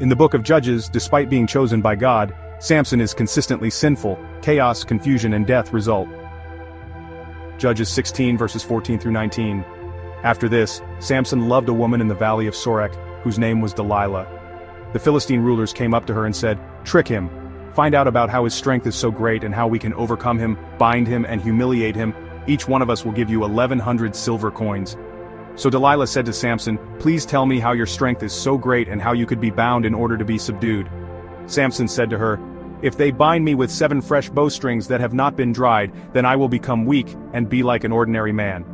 In the book of Judges, despite being chosen by God, Samson is consistently sinful. Chaos, confusion, and death result. Judges 16 verses 14 through 19. After this, Samson loved a woman in the valley of Sorek, whose name was Delilah. The Philistine rulers came up to her and said, "Trick him. Find out about how his strength is so great and how we can overcome him, bind him, and humiliate him. Each one of us will give you 1,100 silver coins." So Delilah said to Samson, "Please tell me how your strength is so great and how you could be bound in order to be subdued." Samson said to her, "If they bind me with 7 fresh bowstrings that have not been dried, then I will become weak and be like an ordinary man."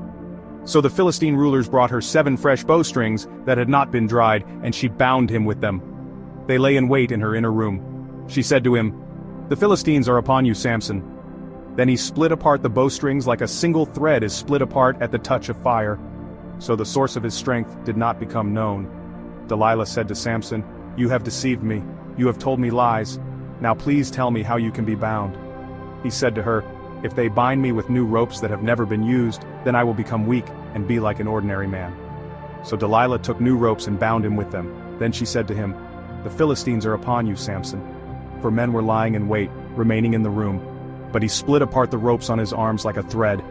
So the Philistine rulers brought her 7 fresh bowstrings that had not been dried, and she bound him with them. They lay in wait in her inner room. She said to him, "The Philistines are upon you, Samson." Then he split apart the bowstrings like a single thread is split apart at the touch of fire. So the source of his strength did not become known. Delilah said to Samson, "You have deceived me. You have told me lies. Now please tell me how you can be bound." He said to her, "If they bind me with new ropes that have never been used, then I will become weak and be like an ordinary man." So Delilah took new ropes and bound him with them. Then she said to him, "The Philistines are upon you, Samson." For men were lying in wait, remaining in the room. But he split apart the ropes on his arms like a thread.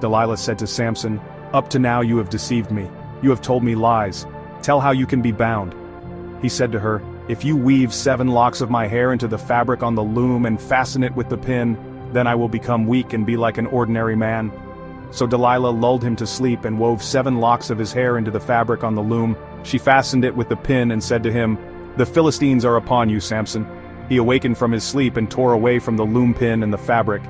Delilah said to Samson, "Up to now you have deceived me. You have told me lies. Tell how you can be bound." He said to her, "If you weave 7 locks of my hair into the fabric on the loom and fasten it with the pin, then I will become weak and be like an ordinary man." So Delilah lulled him to sleep and wove 7 locks of his hair into the fabric on the loom. She fastened it with the pin and said to him, "The Philistines are upon you, Samson." He awakened from his sleep and tore away from the loom pin and the fabric.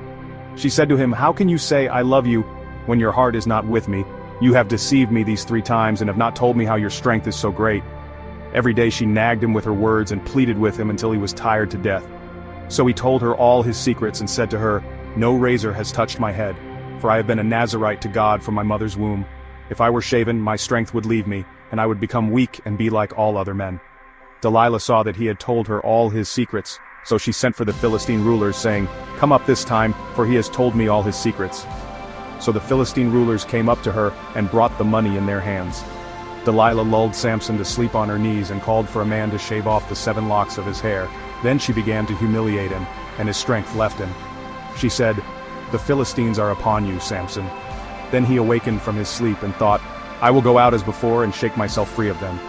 She said to him, "How can you say, 'I love you,' when your heart is not with me? You have deceived me these 3 times and have not told me how your strength is so great." Every day she nagged him with her words and pleaded with him until he was tired to death. So he told her all his secrets and said to her, "No razor has touched my head, for I have been a Nazirite to God from my mother's womb. If I were shaven, my strength would leave me, and I would become weak and be like all other men." Delilah saw that he had told her all his secrets, so she sent for the Philistine rulers, saying, "Come up this time, for he has told me all his secrets." So the Philistine rulers came up to her and brought the money in their hands. Delilah lulled Samson to sleep on her knees and called for a man to shave off the 7 locks of his hair. Then she began to humiliate him, and his strength left him. She said, "The Philistines are upon you, Samson." Then he awakened from his sleep and thought, "I will go out as before and shake myself free of them."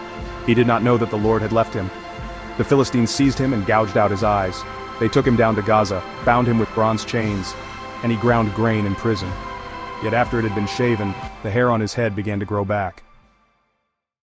He did not know that the Lord had left him. The Philistines seized him and gouged out his eyes. They took him down to Gaza, bound him with bronze chains, and he ground grain in prison. Yet after it had been shaven, the hair on his head began to grow back.